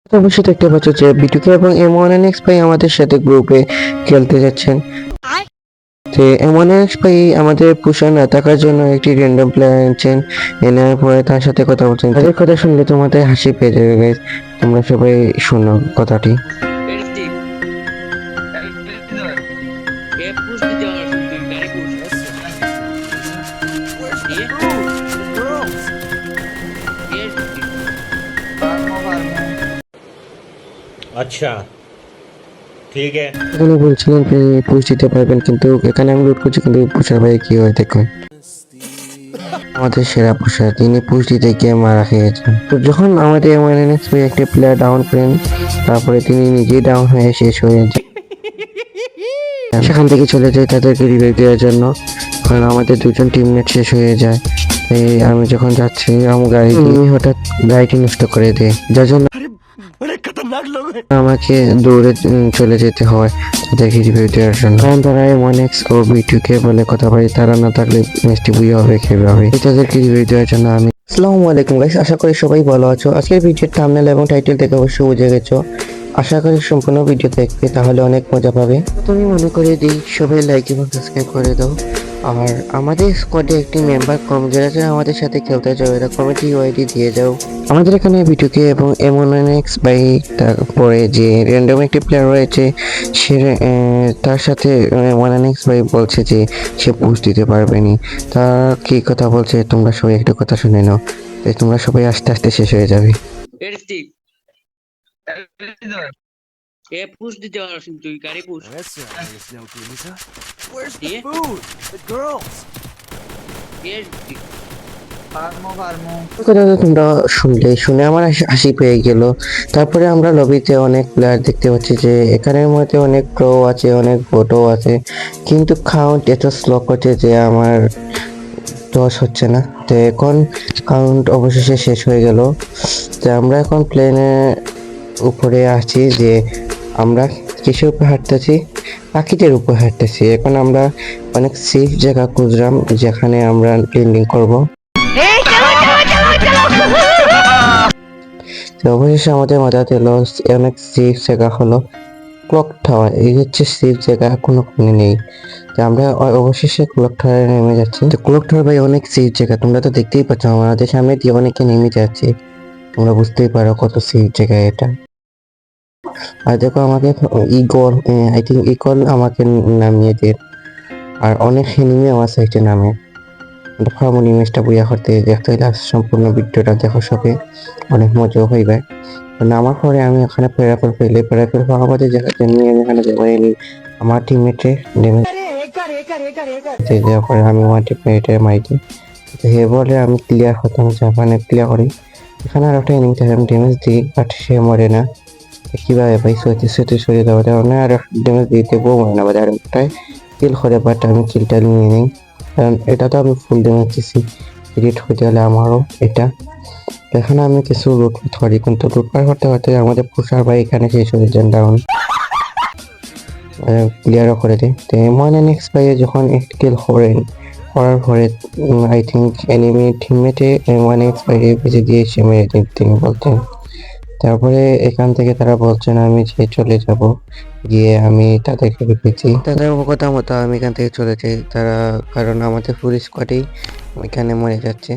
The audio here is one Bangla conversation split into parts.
তো অবশ্যই দেখতে পাচ্ছ যে বিটুকে এবং M1NX ভাই আমাদের সাথে গ্রুপে খেলতে যাচ্ছেন। তো M1NX ভাই আমাদের পুষার না থাকার জন্য একটি র্যান্ডম প্লেয়ার আনছেন, এনার পরে তার সাথে কথা বলছেন। তাদের কথা শুনলে তোমাদের হাসি পেয়ে যাবে গাইস, তোমরা সবাই শোনো কথাটি। Steve, push the jar or something. Very push. Where's the Yeah. food? The girls. Yes, Steve. अच्छा ठीक है। এখানে বলছিলেন যে পুষ দিতে পারবেন, কিন্তু এখানে আমি লুট করছি, কিন্তু পুষার ভাই কি হয় দেখুন। আমাদের সেরা পুষার, তিনি পুষ দিতে গিয়ে মারা খেয়েছেন। তো যখন আমাদের M1NX ভাই একটি প্লেয়ার ডাউন করেন, তারপরে তিনি নিজেই ডাউন হয়ে শেষ হয়ে যান। সেখান থেকে চলে যায় তাদেরকে রিভাইভ দেওয়ার জন্য, কারণ আমাদের দুজন টিমমেট শেষ হয়ে যায়। তাই আমি যখন যাচ্ছি আমার গাড়ি হঠাৎ গাড়িটি নষ্ট করে দেয়, যার জন্য আমাকে দৌড়ে চলে যেতে হয় তাদেরকে রিভিউ দেওয়ার জন্য, কারণ তারা M1NX ও B2K বলে কথা বলে, তারা না থাকলে ম্যাচটি বুঝে হবে খেয়ে হবে। তাদেরকে রিভিউ দেওয়ার জন্য আমি আসসালামু আলাইকুম গাইস, আশা করি সবাই ভালো আছো। আজকের ভিডিওর থাম্বনেল এবং টাইটেল থেকে অবশ্যই বুঝে গেছো। আশা করি সম্পূর্ণ ভিডিও দেখবে, তাহলে অনেক মজা পাবে। তুমি মনে করে দিই সবাই লাইক এবং সাবস্ক্রাইব করে দাও। আর আমাদের স্কোয়াডে একটি মেম্বার কম, যারা যারা আমাদের সাথে খেলতে চাও এরা কমিটি ওয়াইডি দিয়ে যাও। আমাদের এখানে বিটুকে এবং M1NX বাই তারপরে যে র্যান্ডম একটি প্লেয়ার রয়েছে, সে তার সাথে M1NX ভাই বলছে যে সে পুশ দিতে পারবে নি। তার কি কথা বলছে তোমরা সবাই একটু কথা শুনে নাও, তাই তোমরা সবাই আস্তে আস্তে শেষ হয়ে যাবে। Hey, Steve. Push the jar or something. Very push. Where's the Yeah. food? The girls. Yes, Steve. কথাটা তোমরা শুনে আমার হাসি পেয়ে গেল। তারপরে আমরা লবিতে অনেক প্লেয়ার দেখতে পাচ্ছি, যে এখানের মধ্যে অনেক প্রো আছে, অনেক বোটও আছে, কিন্তু কাউন্ট এত স্লো করছে যে আমার টস হচ্ছে না। তো এখন কাউন্ট অবশেষে শেষ হয়ে গেল। তো আমরা এখন প্লেনের উপরে আছি, যে আমরা কিসের উপর হাঁটতেছি, পাখিদের উপর হাঁটতেছি। এখন আমরা অনেক সেফ জায়গা খুঁজলাম যেখানে আমরা ল্যান্ডিং করব। তো অবশেষে আমাদের মাথাতে এলো অনেক সেফ জায়গা হলো ক্লক টাওয়ার। এই হচ্ছে সেফ জায়গা, কোনো ওখানে নেই। তো আমরা অবশেষে ক্লক টাওয়ারে নেমে যাচ্ছি। তো ক্লক টাওয়ার ভাই অনেক সেফ জায়গা, তোমরা তো দেখতেই পাচ্ছ আমাদের সামনে দিয়ে অনেকে নেমে যাচ্ছে, তোমরা বুঝতেই পারো কত সেফ জায়গা এটা। আর দেখো আমাকে ইগল, আই থিঙ্ক ইগল আমাকে নামিয়ে দেয়, আর অনেক এনিমি আমার সাইডে নামে। ফার্মুল ইমেজটা বইয়া করতে দেখতে হলে সম্পূর্ণ ভিডিওটা দেখো সবে, অনেক মজাও হইবে। নামার পরে আমি ওখানে প্যারাফল ফেলে প্যারাফল ফাঁকাবাদে জায়গাতে নিয়ে এখানে যাই আমার টিমমেটে ড্যামেজ দেওয়ার পরে আমি আমার টিমমেটে মারি দিই। হে বলে আমি ক্লিয়ার হতাম, জাপানে ক্লিয়ার করি। এখানে আর একটা এনিমিতে আমি ড্যামেজ দিই, বাট সে মরে না। কিভাবে ভাই সত্যি সরিয়ে দেওয়া কারণে আর ড্যামেজ দিতে বউ মরে না, আর একটাই কিল করে, বাট আমি কিলটা নিয়ে নিই, কারণ এটা তো আমি ফুল ড্যামেজ দিচ্ছি। এডিট হতে হলে আমারও এটা। এখানে আমি কিছু লুটপাট করি, কিন্তু লুটপাট করতে করতে আমাদের পুষার ভাই এখানে শেষ হয়ে যান, ডাউন ক্লিয়ারও করে দেয়। তো M1NX ভাইয়ে যখন একটা কিল করার পরে আই থিঙ্ক এনিমি টিমমেটে M1NX ভাইকে বেঁচে দিয়ে এসে মেরে দিন তিনি বলতেন। তারপরে এখান থেকে তারা বলছেন আমি যে চলে যাব, গিয়ে আমি তাদেরকে পেয়েছি। তাদের কথা মতো আমি এখান থেকে চলে যাই, তারা কারণ আমাদের ফুল স্কোয়াডেই এখানে মরে যাচ্ছে।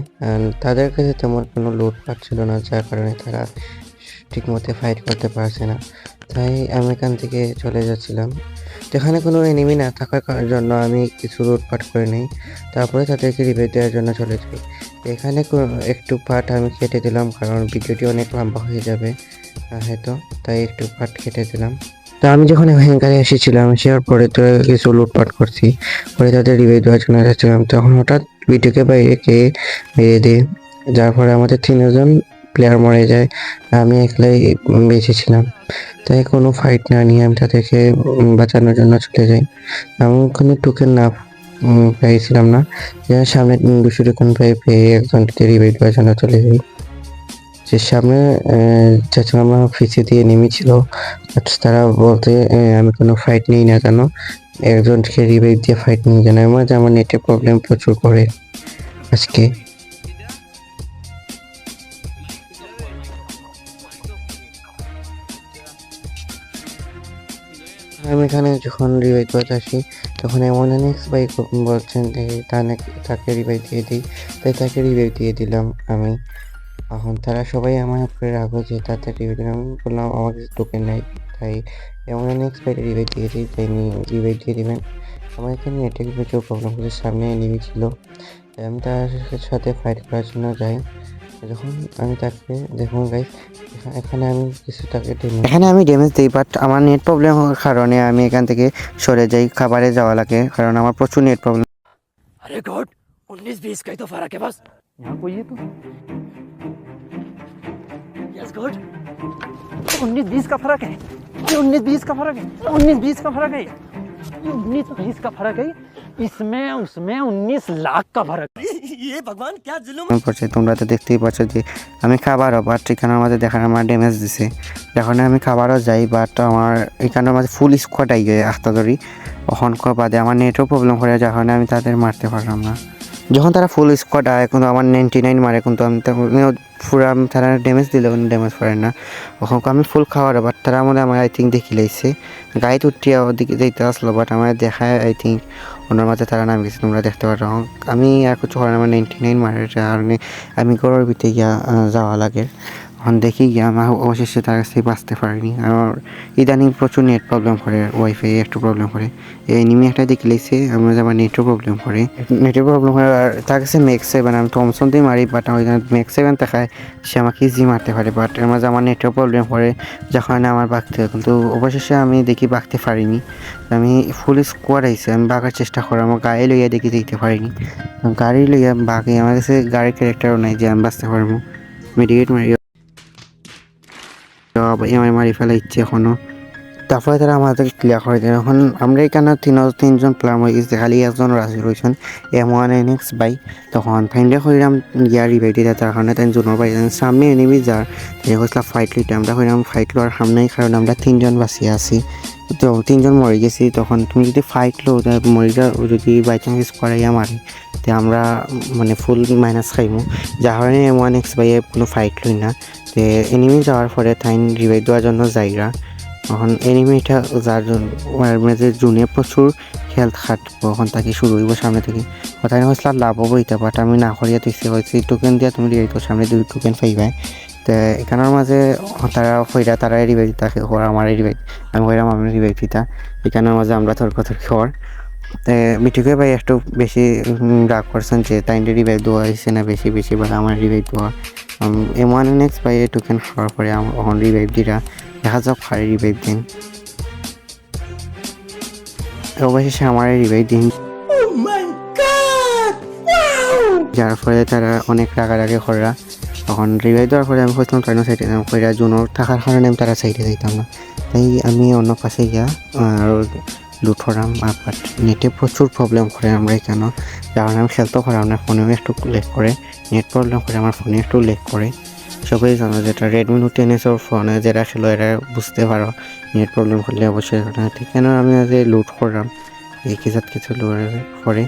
তাদের কাছে তেমন কোনো লুট পাচ্ছিল না, যার কারণে তারা ঠিক মতো ফাইট করতে পারছে না। তাই আমি এখান থেকে চলে যাচ্ছিলাম, যেখানে কোনো এনিমি না থাকার জন্য আমি কিছু লুটপাট করে নিই, তারপরে তাদেরকে রিভাইভ দেওয়ার জন্য চলে যাই। এখানে একটু পার্ট আমি কেটে দিলাম, কারণ ভিডিওটি অনেক লম্বা হয়ে যাবে হয়তো, তাই একটু পার্ট কেটে দিলাম। তো আমি যখন হ্যাঙ্গারে এসেছিলাম, আসার পরে তো কিছু লুটপাট করছি, পরে তাদের রিভাইভ দেওয়ার জন্য যাচ্ছিলাম, তখন হঠাৎ ভিডিওকে বাইরে কে মেরে দিই, যার ফলে আমাদের 3জন প্লেয়ার মরে যায়, আমি একলাই বেঁচেছিলাম। তাই কোনো ফাইট না নিয়ে আমি তাদেরকে বাঁচানোর জন্য চলে যাই। আমি কোনো টোকেন না পেয়েছিলাম না, যার সামনে 200 টোকেন পেয়ে একজনকে রিভাইভ দেওয়ার জন্য চলে যাই। যে সামনে চাচ্ছিলাম আমার ফিসে দিয়ে নেমেছিল, তারা বলতে আমি কোনো ফাইট নিই না কেন, একজনকে রিভাইভ দিয়ে ফাইট নিয়ে জানাই আমার নেটে প্রবলেম প্রচুর করে আজকে। আমি এখানে যখন রিভাইভ করতে আসি তখন এমন এক্স ভাই বলছেন যে তাকে রিভাইভ দিয়ে দিই, তাই তাকে রিভাইভ দিয়ে দিলাম আমি। এখন তারা সবাই আমার উপরে রাগো যে তাড়াতাড়ি রিভাইভ দিলাম, আমি বললাম আমার কাছে টোকেন নাই, তাই এমন এক্স ভাই রিভাইভ দিয়ে দিই, তাই রিভাইভ দিয়ে দিবেন। আমার এখানে নেটে প্রচুর প্রবলেম হচ্ছে, সামনে এনিমি ছিল, তাই আমি তার সাথে ফাইট করার জন্য যাই। যখন আমি তাকে দেখুন গাইস, এখানে আমি কিছু তাকে ড্যামেজ দিই, বাট আমার নেট প্রবলেম হওয়ার কারণে আমি এখান থেকে সরে যাই, খাবারে যাওয়া লাগে, কারণ আমার প্রচুর নেট প্রবলেম। अरे गॉड 19-20 का ही तो फर्क है बस। यहाँ कोई है तो यस गॉड 19-20 का फर्क है, ये 19-20 का फर्क है, 19-20 का फर्क है, ये 19-20 का फर्क है, इसमें उसमें 19 लाख का फर्क है। ये भगवान क्या जुल्म পড়ছে, তোমরা তো দেখতেই পাচ্ছ যে আমি খাবারও, বাট এখানে আমাদের দেখার আমার ড্যামেজ দিছে, যখন আমি খাবারও যাই, বাট আমার এখানে আমাদের ফুল স্কোয়াড আই গিয়ে আস্তা ধরি, তখন বাদে আমার নেটও প্রবলেম করে, যখন আমি তাদের মারতে পারলাম না। যখন তারা ফুল স্কোয়াড আয় কিন্তু আমার 99 মারে, কিন্তু আমি পুরো তারা ড্যামেজ দিলেও ড্যামেজ পড়ে না, ওখানে আমি ফুল খাওয়ার, বাট তারা মধ্যে আমার আই থিঙ্ক দেখি লাইছে গাড়িতে উঠিয়া ওদিকে যেতে আসলো, বাট আমার দেখায় আই থিঙ্ক ওনার মাঝে তারা নামে গেছে, তোমরা দেখতে পারো। আমি আর কিছু করার আমার 99 মারের কারণে আমি গরুর ভিতরে গিয়া যাওয়া লাগে, এখন দেখি গিয়া আমার অবশেষে তার কাছে বাঁচতে পারিনি। আমার ইদানিং প্রচুর নেট প্রবলেম করে, ওয়াইফাই একটু প্রবলেম করে, এই এনিমি একটা দেখে লাইছে আমার, আমার নেটও প্রবলেম করে, নেটের প্রবলেম করে। আর তার কাছে ম্যাক্স 7, আমি থমসন দিয়ে মারি, বাট ওইখানে ম্যাক্স 7 দেখায়, সে আমাকে ইজি মারতে পারে, বাট এর মাঝে আমার নেটের প্রবলেম করে, যখন আমার বাঁকতে হয়, কিন্তু অবশেষে আমি দেখি বাঁকতে পারিনি। আমি ফুল স্কোয়াড আইসে, আমি বাঁকার চেষ্টা করি, আমার গাড়ি লইয়া দেখি দেখতে পারিনি, গাড়ি লইয়া বাঁকি, আমার কাছে গাড়ির ক্যারেক্টারও নাই যে আমি বাঁচতে পারবো। মেডিকেট মারি আমার মারি ফেলা ইচ্ছে এখনও, তারপরে তারা আমাদেরকে ক্লিয়ার করে দেয়। এখন আমরা এখানে তিনজন প্লেয়ার হয়ে গেছি, খালি একজন রাজি রয়েছেন M1NX বাই, তখন ফাইন্ডে করিলাম গিয়া রিভাইভ দিতে, তার কারণে তাই জোনের বাড়ি সামনে এনিমি যার হয়েছিল ফাইট লইতে, আমরা করিলাম ফাইট লওয়ার সামনেই, কারণ আমরা 3জন বাঁচিয়ে আছি, তো 3জন মরে গেছি। তখন তুমি যদি ফাইট লো মরে যাও, যদি বাই চান্স স্কোয়ারাইয়া মারি, তো আমরা মানে ফুল মাইনাস খাইমু, যার কারণে M1X বাইয়ে কোনো ফাইট লই না। তো এনিমি যাওয়ার পরে তাই রিভাইভ দেওয়ার জন্য যাইরা, এখন এনিমিটা যার মেঝে জুনে প্রচুর হেলথ খাটবো, এখন তাকে শুরু হইব সামনে থেকে, কথা হয়েছিল লাভ হবো এটা, বাট আমি না করিয়া তুইছে হয়েছি টোকেন দিয়া তুমি রিভাইভ সামনে 2 টোকেন পাইবাই। তো এখানের মাঝে তারা হইরা তারা রিভাইভ তাকে হওয়ার আমার রিভাইভ, আমি হইলাম আমি রিভাইভ দিতা, এখানের মাঝে আমরা তর্কি হওয়ার। তো মিঠুকে ভাই একটু বেশি রাগ করছেন যে তাই রিভাইভ দেওয়া হয়েছে না বেশি বেশি, বাট আমার রিভাইভ দেওয়া M1NX ভাই টোকেন খাওয়ার পরে আমার রিভাইভ দিরা, দেখা যাক খালি রিভাইভ দিন, অবশেষে আমার রিভাইভ দিন, যার ফলে তারা অনেক রাগারাগি করা। তখন রিভাইভ দেওয়ার পরে আমি বলছিলাম ট্রেনের সাইডে কইরা জুনোর থাকার কারণে আমি তারা সাইডে যাইতাম না, তাই আমি অন্য পাশে গিয়া আর লুট করাম। বাট নেটে প্রচুর প্রবলেম করে আমরা এখানে, যার কারণে আমি খেলতেও পারলাম না, ফোনেও একটু লেগ করে, নেট প্রবলেম করে আমার ফোনে একটু লেগ করে। সবাই জানো যেটা রেডমি নোট 10 ওর ফোনে যেটা ছিল এরা বুঝতে পারো, নেট প্রবলেম করলে অবশ্যই ঠিক। কেন আমি আজ লুট করলাম এই কিছু লুটের পরে,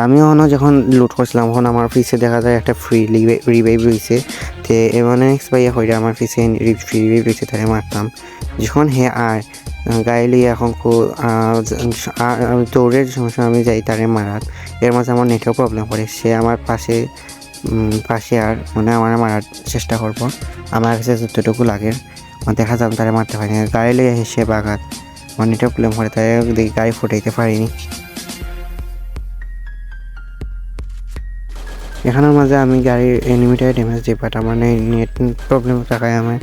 আমিও যখন লুট করছিলাম তখন আমার পিছে দেখা যায় একটা ফ্রি রিভাইভ রয়েছে, তো M1NX ভাইয়া হইলে আমার পিছে ফ্রি রিভাইভ রয়েছে, তাই মারতাম। যখন আর গাড়ি লিয়ে এখন দৌড়ের সমস্যা আমি যাই তারে মারাত, এর মাঝে আমার নেটেও প্রবলেম করে, সে আমার পাশে আর মানে আমার মারার চেষ্টা করবো, আমার কাছে যতটুকু লাগে দেখা যাবে তারা মারতে পারি না, গাড়ি লিয়ে সে বাগাত, আমার নেটেও প্রবলেম করে, তাই দেখি গাড়ি ফুটাইতে পারিনি। এখানের মাঝে আমি গাড়ির এনিমিটায় ড্যামেজ দিই, বাট আমার নেট প্রবলেম থাকায় আমার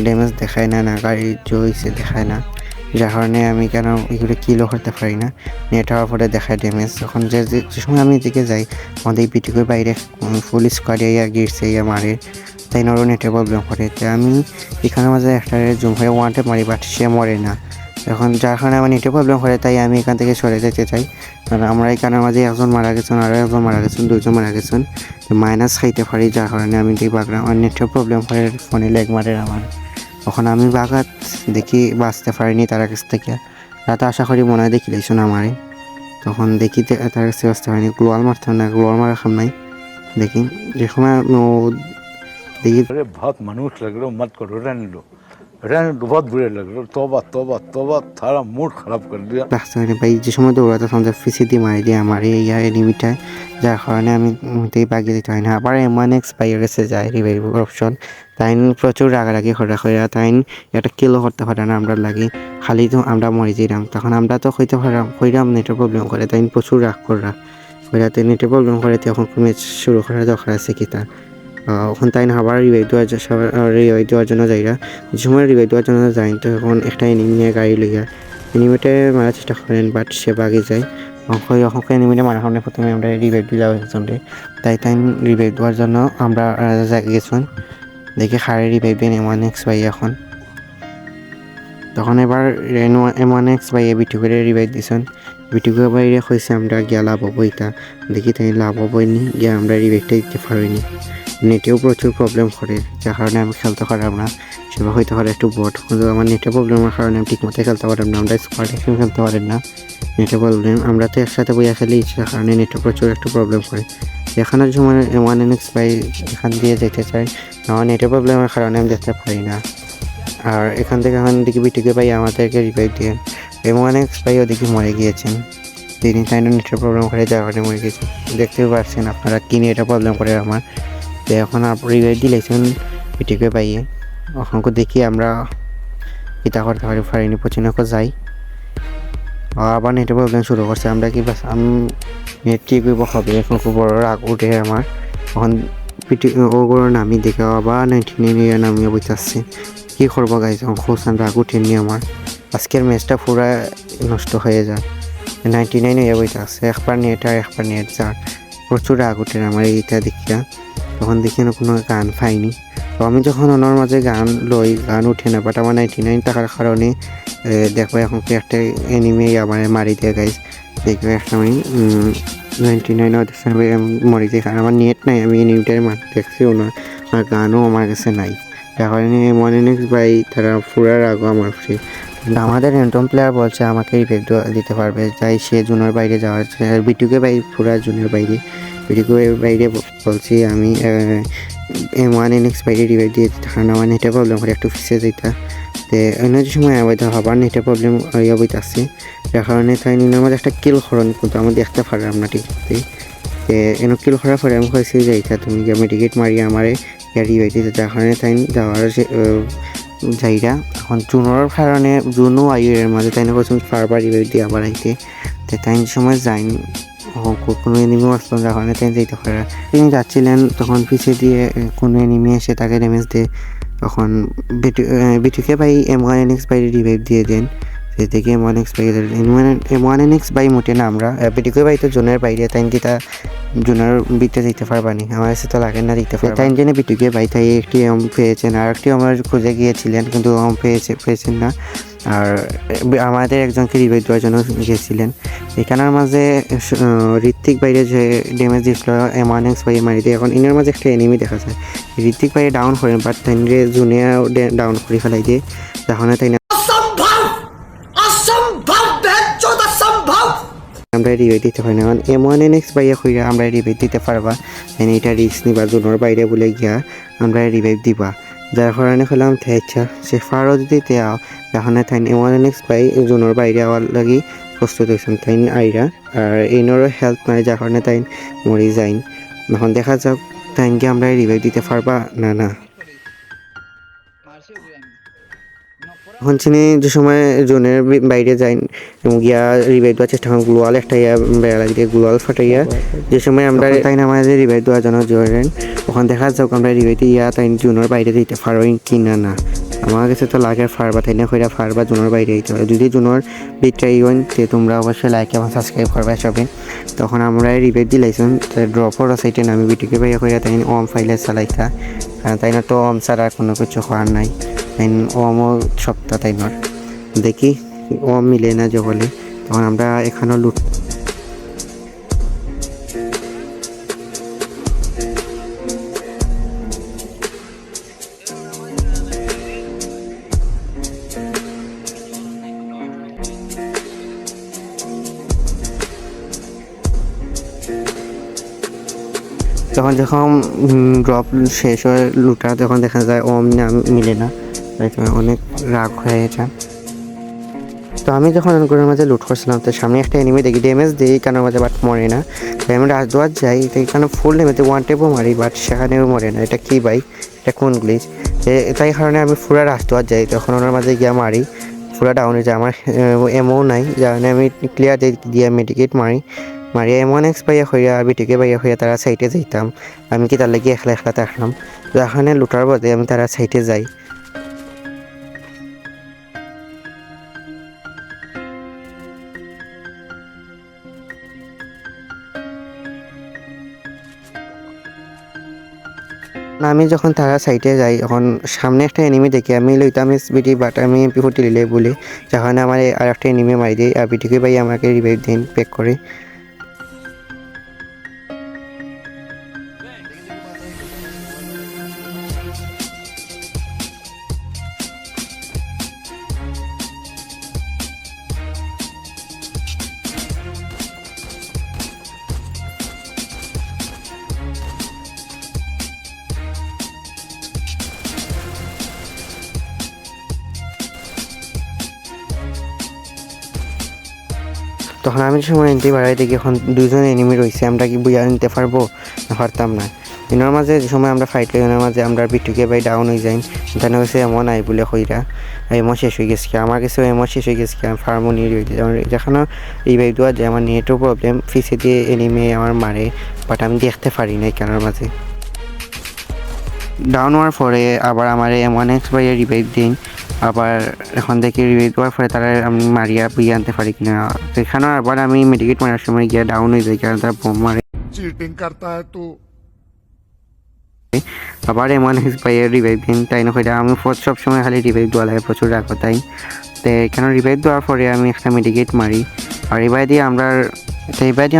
ড্যামেজ দেখায় না, গাড়ি জইছে দেখায় না, যার কারণে আমি কেন এগুলো কিলও করতে পারি না, নেট হওয়ার পরে দেখায় ড্যামেজ। যখন যে সময় আমি এদিকে যাই আমাদের পিটিকের বাইরে ফুল স্কোয়াড ইয়া গিরছে ইয়া মারে, তাই নরও নেটের প্রবলেম করে, তাই আমি এখানের মাঝে একটা জুম হয়ে ওয়ানটে মারি, বাট সে মরে না, এখন যার কারণে আমার নেটের প্রবলেম করে, তাই আমি এখান থেকে সরে যেতে চাই। কারণ আমরা এখানের মাঝে একজন মারা গেছেন, আরও একজন মারা গেছেন, 2জন মারা গেছেন, মাইনাস খাইতে পারি, যার কারণে আমি দেখি বাগলাম, আমার নেটের প্রবলেম করে ফোনে লেগ মারে আমার, তখন আমি বাগাত দেখি বাঁচতে পারিনি তার কাছ থেকে, রাতে আশা করি মনে হয় দেখি লাইছো না আমারে। তখন দেখি তার কাছে আসতে হয়নি, গ্লোয়াল মারতাম না, গ্লোয়াল মারা খাম নাই। দেখি যে সময় দেখি अरे बहुत मनुष्य लग रहे हो, मत करो, रहने दो, बहुत बुरे लग रहे हो, तौबा तौबा तौबा, थारा मूड खराब कर दिया। আসতে হয়নি ভাই। যে সময় দৌড়াতে তখন ফিসি দিয়ে মারি দিয়ে আমার এই এনিমিটায়, যার কারণে আমি বাগিয়ে দিতে হয় না। আবার M1X ভাইয়ের কাছে যায় রিভাইভ অপশন, তাই প্রচুর রাগারাগি খরা খরা, তাই একটা কিলও করতে পারে না আমরা লাগি, খালি তো আমরা মরে যাইলাম। তখন আমরা তো হইতে পারলাম হইলাম নেটের প্রবলেম করে, তাই প্রচুর রাগ করা হইলাতে নেটের প্রবলেম করে, তখন ম্যাচ শুরু করার দরকার আছে কি তার। ওখান তাই না আবার রিভাইভ দেওয়ার জন্য যাইরা, যে সময় রিভাইভ দেওয়ার জন্য যাই তখন একটা এনিমি নিয়ে গাড়ি লইয়া এনিমিটে মারার চেষ্টা করেন, বাট সে বাগে যায়। অসংখ্য এনিমিটে মারা কারণে প্রথমে আমরা রিভাইভ দিলাম একজনকে, তাই রিভাইভ দেওয়ার জন্য আমরা গেছিলাম। দেখে হারে রিভাইভ দেন M1X ভাই এখন। তখন এবার M1X ভাই বিটু করে রিভাইভ দিয়েছেন। বিটু করে বাইরে হয়েছে আমরা গিয়া লাভ হবো, এটা দেখি তাই লাভ হবইনি, গিয়া আমরা রিভাইভটা দিতে পারিনি। নেটেও প্রচুর প্রবলেম করে, যার কারণে আমি খেলতে পারলাম না। সেবা হইতে পারে একটু বট, কিন্তু আমার নেটের প্রবলেমের কারণে আমি ঠিকমতো খেলতে পারলাম না। আমরা স্কোয়াড এখন খেলতে পারেন না, নেটের প্রবলেম। আমরা তো একসাথে বইয়া খেলি, যার কারণে নেটে প্রচুর একটু প্রবলেম করে। এখানের সময় M1X ভাই এখান দিয়ে যেতে চাই, আমার নেটের প্রবলেমের কারণে আমি যেতে পারি না। আর এখান থেকে দিকে বিটিকে ভাই আমাদেরকে রিভাইভ দিয়ে M1X ভাই ওদিকে মরে গিয়েছেন, তিনি তাই নেটের প্রবলেম করে যার কারণে মরে গিয়েছেন। দেখতেও পাচ্ছেন আপনারা কি নেটের প্রবলেম করে আমার। তো এখন রিভাইভ দিলেছেন বিটিকে পাইয়ে, এখন দেখি আমরা এটা করতে পারিনি, পচিনকে যাই। আবার নেটের প্রবলেম শুরু করছে, আমরা কি বাস আমি নেট ঠিক হইব হবে। এখন খুব বড় রাগ উঠে আমার, তখন ওগুলো নামি দেখে আবার 99 নামিয়ে বইতেছে। কী করবো গাইজ, খোসান রাগ উঠেনি আমার। আজকের ম্যাচটা পুরা নষ্ট হয়ে যায়, 99 হয়ে বইতে আছে। একবার নেট আর একবার নেট যার প্রচুর রাগ উঠে আমার এইটা দেখিয়া। তখন দেখি না কোনো গান পাইনি, তো আমি যখন ওনার মাঝে গান লই, গান উঠে না। বাট আমার 99 টাকার কারণে দেখো এখন কি একটা এনিমি আমার মারি দিয়ে গাইজ। দেখবে একটা আমি 99 মরি দিয়ে, কারণ আমার নেট নাই, আমি এনিমিটার মাঠে দেখছিও না, আর গানও আমার কাছে নাই। যার কারণে M1X ভাই তারা পুরা রাগও আমার ফ্রি। আমাদের র্যান্ডম প্লেয়ার বলছে আমাকে রিভাইভ দিতে পারবে, তাই সে জুনের বাইরে যাওয়ার। বিটুকে ভাই পুরা জুনের বাইরে, বিটুকে বাইরে বলছি আমি M1NX বাইরে রিভাইভ দিয়ে দিতে, কারণ আমার নেটের প্রবলেম করে একটু ফিসে যেটা। তো অন্য যে সময় আবার নেটের প্রবলেম ইয়ে বইতেছে, যার কারণে তাই নিয়ে আমাদের একটা কিল খরণ, কিন্তু আমি দেখতে পারলাম না ঠিক মতো। তো এনে কিল করার পরে আমি হয়েছি যে এইটা তুমি যে মেডিকেট মারিয়ে আমার রিভাইভ দিতে, যার কারণে তাই যাওয়ার যাইরা। এখন জুনোর কারণে জুনও আইয়ের মাঝে তাই না করছেন বারবার রিভাইভ দিয়ে আবার আইতে, তো তাই সময় যাই কোনো এনিমি আসলো, যার কারণে তাই যেতে পারে। তিনি যাচ্ছিলেন তখন পিছিয়ে দিয়ে কোনো এনিমি এসে তাকে ড্যামেজ দেয়, তখন বিটুকে ভাই M1NX বাইরে রিভাইভ দিয়ে দেন। সে থেকে M1NX বাই M1NX বাই মোটে না, আমরা বিটুকে ভাই তো জোনের বাইরে, তাই তা জোনের বিতে দিতে পারবানি, আমার কাছে তো লাগে না দিতে পারে। তাই জন্য বিটুকে ভাই তাই একটি পেয়েছেন, আর একটি আমার খুঁজে গিয়েছিলেন কিন্তু পেয়েছেন না। আর আমাদের একজনকে রিভাইভ দেওয়ার জন্য গিয়েছিলেন। এখানের মাঝে ঋত্বিক বাইরে যে ড্যামেজ দিয়েছিল M1NX ভাই মারিতে, এখন ইনার মাঝে একটা এনিমি দেখা যায়। ঋত্বিক ভাই ডাউন করেন, বাট তাই জুনিয়া ডাউন করে ফেলাই দিয়ে, তখন তাই আমরা রিভাইভ দিতে পারি না। কারণ M1NX বাইরে হইয়া আমরা রিভাইভ দিতে পারবা, তাই এটা রিস্ক নিবা, জুনোর বাইরে বলে গিয়া আমরা রিভাইভ দিবা। যার কারণে হলাম ইচ্ছা সে ফারও যদি দেওয়া, তখন তাই M1NX বাই জুনোর বাইরে আওয়ার লাগি প্রস্তুত হয়েছেন তাই আইরা। আর এনারও হেল্প নাই, যার কারণে তাই মরি যাইন। এখন দেখা যাক তাইনকে আমরা রিভাইভ দিতে পারবা না। এখন চিনি যে সময় জোনের বাইরে যাই গিয়া রিভাইভ দেওয়ার চেষ্টা করেন, গ্লোয়াল একটা বেড়া লাগিয়ে গ্লোয়াল ফাটাইয়া, যে সময় আমরা তাই না আমাদের রিভাইভ দেওয়ার জন্য জয়েন, ওখানে দেখা যাক আমরা রিভাইভ দিয়া তাই জুনের বাইরে দিতে পারোই কি না। আমার কাছে তো লাগে ফারবা, তাই না কইরা ফারবা জুনের বাইরে দিতে পারে। যদি জুনের বিটটাই হন তে তোমরা অবশ্যই লাইক এবং সাবস্ক্রাইব করবে সবে। তখন আমরা রিভাইভ দিলাইছেন, ড্রপর সাইটে নামি বিটিকে ভাইয়া কইরা তাই অম ফাইলে চালাইতা, কারণ তাই না তো অম ছাড়া কোনো কিছু হওয়ার নাই। তাই ওমও সপ্তাহ তাই নয়, দেখি ওম মিলে না যে বলে, তখন আমরা এখানেও লুট যখন ড্রপ শেষ হয় লুটা তখন দেখা যায় ওম নাম মিলে না, তাই তো অনেক রাগ হয়ে যায়। তো আমি যখন অনেকগুলোর মাঝে লুট করছিলাম তো সামনে একটা এনিমি দেখি, ড্যামেজ দিই কারণের মাঝে বাট মরে না। তাই আমি রাজদুয়ার যাই, তো এখানে ফুল ড্যামেজে ওয়ান টেপও মারি বাট সেখানেও মরে না। এটা কি ভাই, এটা কোন গ্লিচ? তাই কারণে আমি পুরা রাজদুয়ার যাই, তখন ওনার মাঝে গিয়ে মারি, পুরা ডাউনে যায়। আমার এমও নাই, যার আমি ক্লিয়ার দিয়ে মেডিকেট মারি এমন এক্স পাইয়া হইয়া আর বিটিকে পাইয়া হইয়া তারা সাইটে যাইতাম। আমি কি তার লাগি একলা থাকলাম, যেখানে লুটার বাদে আমি তারা সাইটে যাই। আমি যখন তারা সাইটে যাই তখন সামনে একটা এনিমি দেখি, আমি লইতাম এসবিটি বাট আমি এমপি40 লিলে বলে, যেখানে আমার আর একটা এনিমি মারি দিই আর বিটিকে ভাই আমাকে রিভাইভ দিন প্যাক করে। তখন আমি সময় এনতে বাড়াই দেখি এখন দুজন এনিমি রয়েছে, আমরা কি বুঝা নিতে পারবো না, পারতাম না। এনার মাঝে যে সময় আমরা ফাইট করি ওনার মাঝে আমরা বিটুকে ভাই ডাউন হয়ে যাই, তাহলে হয়েছে এমন আই বলে কইরা এমন শেষ হয়ে গেছে, আমার কাছে এমন শেষ হয়ে গেছে, আমি ফার্মও নিয়ে রয়েছে যেখানে এই ভাই দেওয়া যায়। আমার নেটও প্রবলেম, ফিসে দিয়ে এনিমি আমার মারে বাট আমি দেখতে পারি না কেনার মাঝে। ডাউন হওয়ার পরে আবার আমার এমন এক্স ভাইয়ের রিভাইভ দিন, আবার এখন দেখি রিভাইভ দেওয়ার পরে তারা আমি মারিয়া বুঝিয়ে আনতে পারি কিনা। তো এখানেও আবার আমি মেডিকেট মারার সময় গিয়ে ডাউন হয়ে যাই কারণ তারা বোম মারে। चीटिंग करता है तू। আবার এমন এক্স ভাইয়ের রিভাইভ দিন, তাই না হয়ে আমি সবসময় খালি রিভাইভ দেওয়া লাগে, প্রচুর রাগ তাই। তো এখানে রিভাইভ দেওয়ার পরে আমি একটা মেডিকেট মারি আর এবার দিয়ে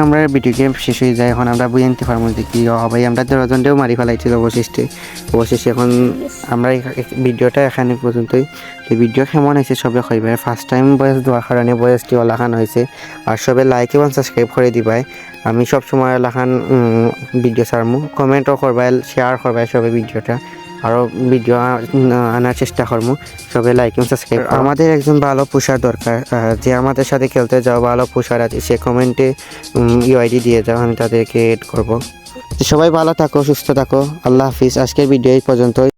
আমরা ভিডিও গেম শেষ হয়ে যায়। এখন আমরা বুঝে নিতে পারবো যে কি ভাই আমরা তো রজনটাও মারি ফেলাইছিল অবশেষে। এখন আমরা ভিডিওটা এখানে পর্যন্তই। এই ভিডিও কেমন হয়েছে সবে কইবাই, ফার্স্ট টাইম বয়স দেওয়ার কারণে বয়সটি অলাখান হয়েছে, আর সবে লাইক এবং সাবস্ক্রাইব করে দিবাই। আমি সব সময় লাখান ভিডিও ছাড়মু, কমেন্টও করবাই, শেয়ার করবাই সবে ভিডিওটা, আরও ভিডিও আনার চেষ্টা করবো। সবে লাইক এবং সাবস্ক্রাইব। আমাদের একজন ভালো পুষার দরকার, যে আমাদের সাথে খেলতে যাও ভালো পুষার আছে সে কমেন্টে ইউআইডি দিয়ে যাও, আমি তাদেরকে এড করবো। সবাই ভালো থাকো, সুস্থ থাকো, আল্লাহ হাফিজ। আজকের ভিডিও এই পর্যন্তই।